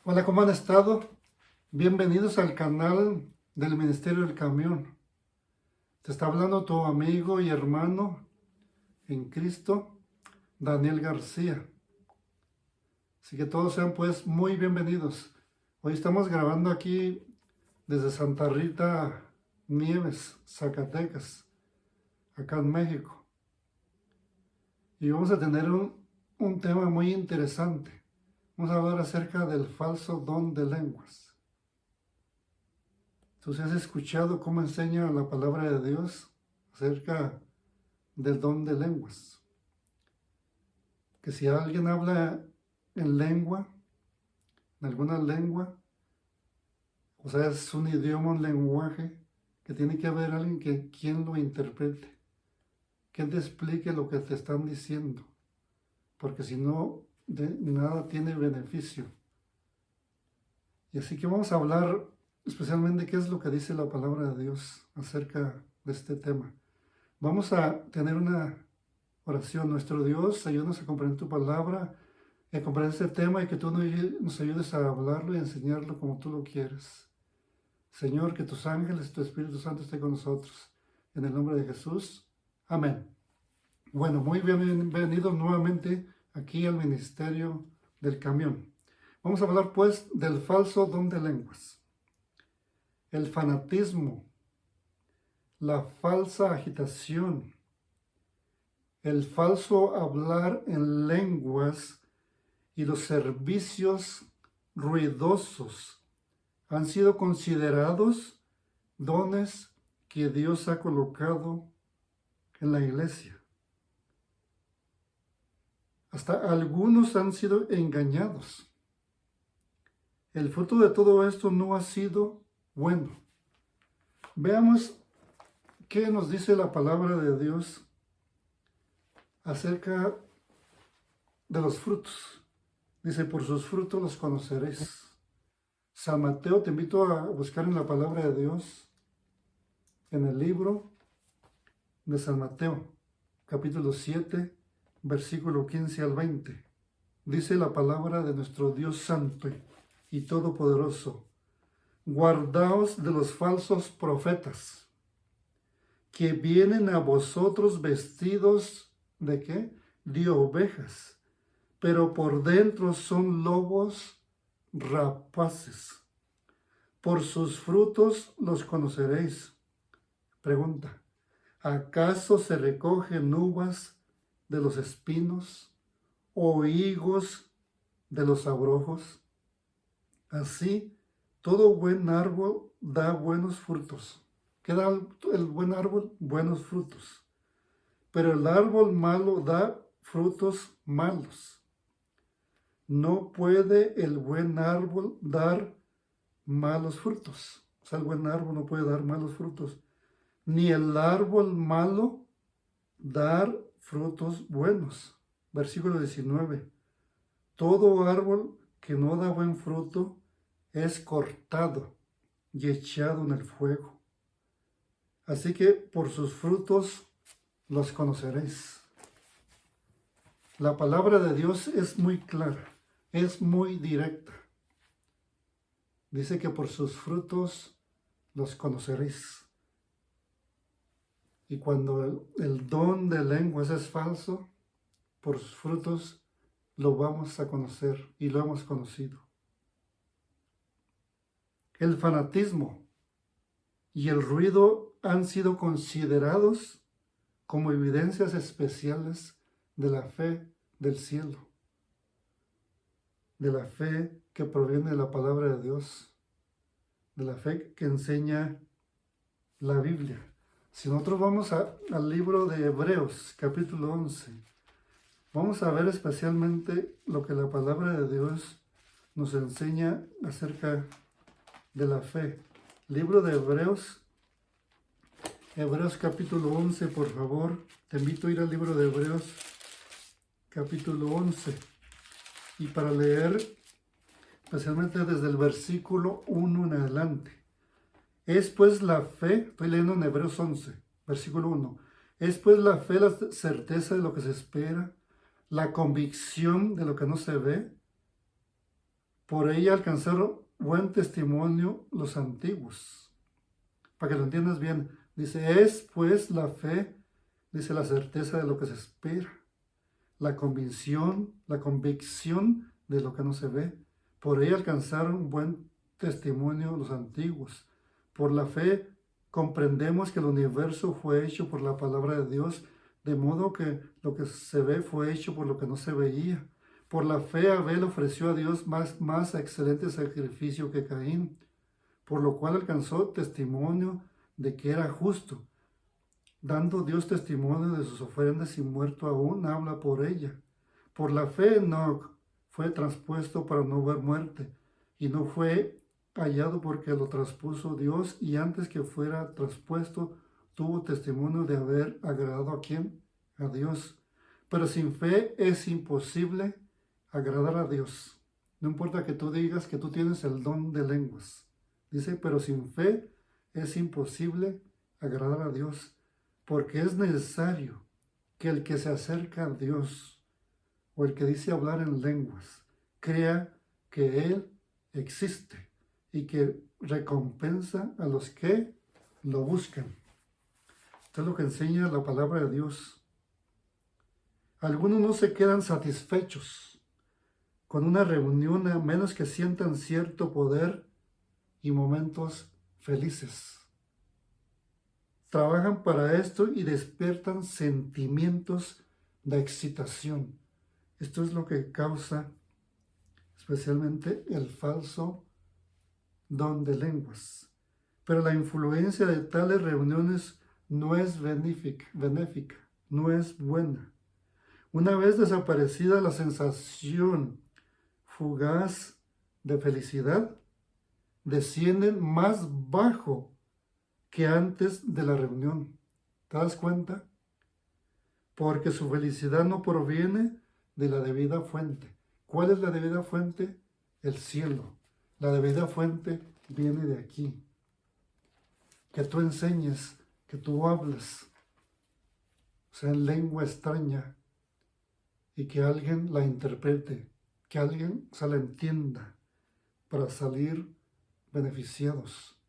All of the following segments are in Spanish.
Hola, ¿cómo han estado? Bienvenidos al canal del Ministerio del Camión. Te está hablando tu amigo y hermano en Cristo, Daniel García. Así que todos sean pues muy bienvenidos. Hoy estamos grabando aquí desde Santa Rita Nieves, Zacatecas, acá en México. Y vamos a tener un tema muy interesante. Vamos a hablar acerca del falso don de lenguas. Entonces, ¿has escuchado cómo enseña la palabra de Dios acerca del don de lenguas? Que si alguien habla en lengua, en alguna lengua, o sea, es un idioma, un lenguaje, que tiene que haber alguien quien lo interprete, quien te explique lo que te están diciendo, porque si no, de nada tiene beneficio. Y así que vamos a hablar especialmente qué es lo que dice la palabra de Dios acerca de este tema. Vamos a tener una oración. Nuestro Dios, ayúdanos a comprender tu palabra, a comprender este tema y que tú nos ayudes a hablarlo y a enseñarlo como tú lo quieres. Señor, que tus ángeles y tu Espíritu Santo estén con nosotros. En el nombre de Jesús. Amén. Bueno, muy bienvenidos nuevamente aquí al Ministerio del Camión. Vamos a hablar pues del falso don de lenguas. El fanatismo, la falsa agitación, el falso hablar en lenguas y los servicios ruidosos han sido considerados dones que Dios ha colocado en la iglesia. Hasta algunos han sido engañados. El fruto de todo esto no ha sido bueno. Veamos qué nos dice la palabra de Dios acerca de los frutos. Dice, por sus frutos los conoceréis. San Mateo, te invito a buscar en la palabra de Dios, en el libro de San Mateo, capítulo 7, versículo 15 al 20. Dice la palabra de nuestro Dios Santo y Todopoderoso: guardaos de los falsos profetas, que vienen a vosotros vestidos ¿de qué? De ovejas, pero por dentro son lobos rapaces. Por sus frutos los conoceréis. Pregunta: ¿acaso se recogen uvas de los espinos o higos de los abrojos? Así, todo buen árbol da buenos frutos. ¿Qué da el buen árbol? Buenos frutos. Pero el árbol malo da frutos malos. No puede el buen árbol dar malos frutos. O sea, el buen árbol no puede dar malos frutos. Ni el árbol malo dar frutos buenos. Versículo 19. Todo árbol que no da buen fruto es cortado y echado en el fuego. Así que por sus frutos los conoceréis. La palabra de Dios es muy clara, es muy directa. Dice que por sus frutos los conoceréis. Y cuando el don de lenguas es falso, por sus frutos lo vamos a conocer y lo hemos conocido. El fanatismo y el ruido han sido considerados como evidencias especiales de la fe del cielo, de la fe que proviene de la palabra de Dios, de la fe que enseña la Biblia. Si nosotros vamos al libro de Hebreos, capítulo 11, vamos a ver especialmente lo que la palabra de Dios nos enseña acerca de la fe. Libro de Hebreos, Hebreos capítulo 11, por favor. Te invito a ir al libro de Hebreos, capítulo 11. Y para leer, especialmente desde el versículo 1 en adelante. Es pues la fe, estoy leyendo en Hebreos 11, versículo 1. Es pues la fe la certeza de lo que se espera, la convicción de lo que no se ve. Por ella alcanzaron buen testimonio los antiguos. Para que lo entiendas bien, dice, es pues la fe, dice, la certeza de lo que se espera, la convicción de lo que no se ve. Por ella alcanzaron buen testimonio los antiguos. Por la fe comprendemos que el universo fue hecho por la palabra de Dios, de modo que lo que se ve fue hecho por lo que no se veía. Por la fe Abel ofreció a Dios más excelente sacrificio que Caín, por lo cual alcanzó testimonio de que era justo. Dando Dios testimonio de sus ofrendas y muerto aún habla por ella. Por la fe Enoc fue traspuesto para no ver muerte, y no fue hallado porque lo traspuso Dios, y antes que fuera traspuesto tuvo testimonio de haber agradado ¿a quién? A Dios. Pero sin fe es imposible agradar a Dios. No importa que tú digas que tú tienes el don de lenguas. Dice, pero sin fe es imposible agradar a Dios, porque es necesario que el que se acerca a Dios o el que dice hablar en lenguas crea que Él existe y que recompensa a los que lo buscan. Esto es lo que enseña la palabra de Dios. Algunos no se quedan satisfechos con una reunión a menos que sientan cierto poder y momentos felices. Trabajan para esto y despiertan sentimientos de excitación. Esto es lo que causa especialmente el falso don de lenguas. Pero la influencia de tales reuniones no es benéfica, no es buena. Una vez desaparecida la sensación fugaz de felicidad, descienden más bajo que antes de la reunión. ¿Te das cuenta? Porque su felicidad no proviene de la debida fuente. ¿Cuál es la debida fuente? El cielo. La debida fuente viene de aquí. Que tú enseñes, que tú hables, o sea, en lengua extraña, y que alguien la interprete, que alguien se la entienda, para salir beneficiados,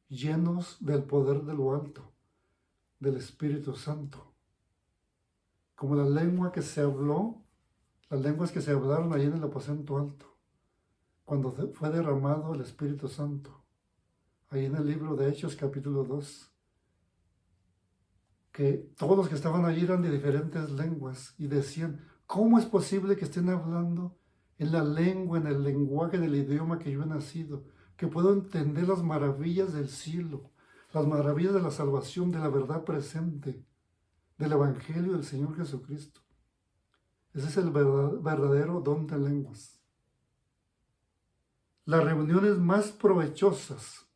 llenos del poder de lo alto, del Espíritu Santo. Como la lengua que se habló, las lenguas que se hablaron ahí en el aposento alto, cuando fue derramado el Espíritu Santo, ahí en el libro de Hechos capítulo 2, que todos los que estaban allí eran de diferentes lenguas y decían, ¿cómo es posible que estén hablando en la lengua, en el lenguaje del idioma que yo he nacido? Que puedo entender las maravillas del cielo, las maravillas de la salvación, de la verdad presente, del Evangelio del Señor Jesucristo. Ese es el verdadero don de lenguas. Las reuniones más provechosas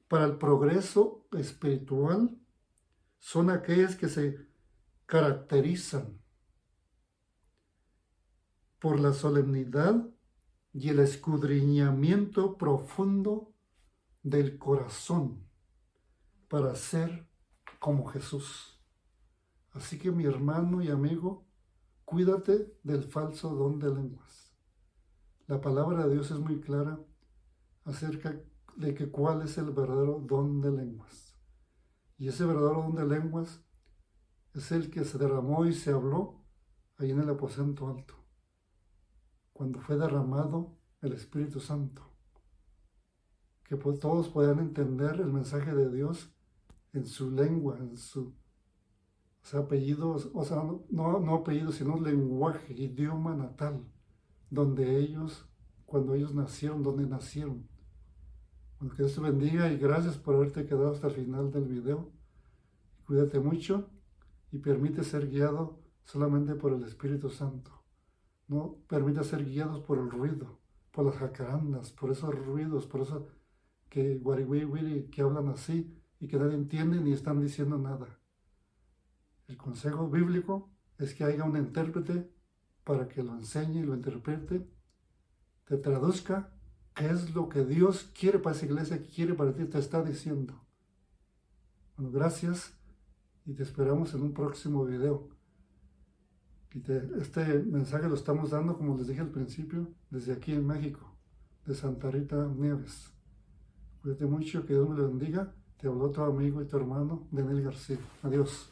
para el progreso espiritual son aquellas que se caracterizan por la solemnidad y el escudriñamiento profundo del corazón para ser como Jesús. Así que mi hermano y amigo, cuídate del falso don de lenguas. La palabra de Dios es muy clara acerca de que cuál es el verdadero don de lenguas. Y ese verdadero don de lenguas es el que se derramó y se habló ahí en el aposento alto, cuando fue derramado el Espíritu Santo, que todos puedan entender el mensaje de Dios en su lengua, en su apellidos, no apellidos, sino lenguaje, idioma natal, donde ellos, cuando ellos nacieron, donde nacieron. Bueno, que Dios te bendiga y gracias por haberte quedado hasta el final del video. Cuídate mucho y permite ser guiado solamente por el Espíritu Santo. No permita ser guiados por el ruido, por las jacarandas, por esos ruidos, por eso que guarigüiri que hablan así y que nadie entiende ni están diciendo nada. El consejo bíblico es que haya un intérprete para que lo enseñe y lo interprete, te traduzca qué es lo que Dios quiere para esa iglesia, quiere para ti, te está diciendo. Bueno, gracias y te esperamos en un próximo video. Este mensaje lo estamos dando, como les dije al principio, desde aquí en México, de Santa Rita Nieves. Cuídate mucho, que Dios me lo bendiga. Te habló tu amigo y tu hermano, Daniel García. Adiós.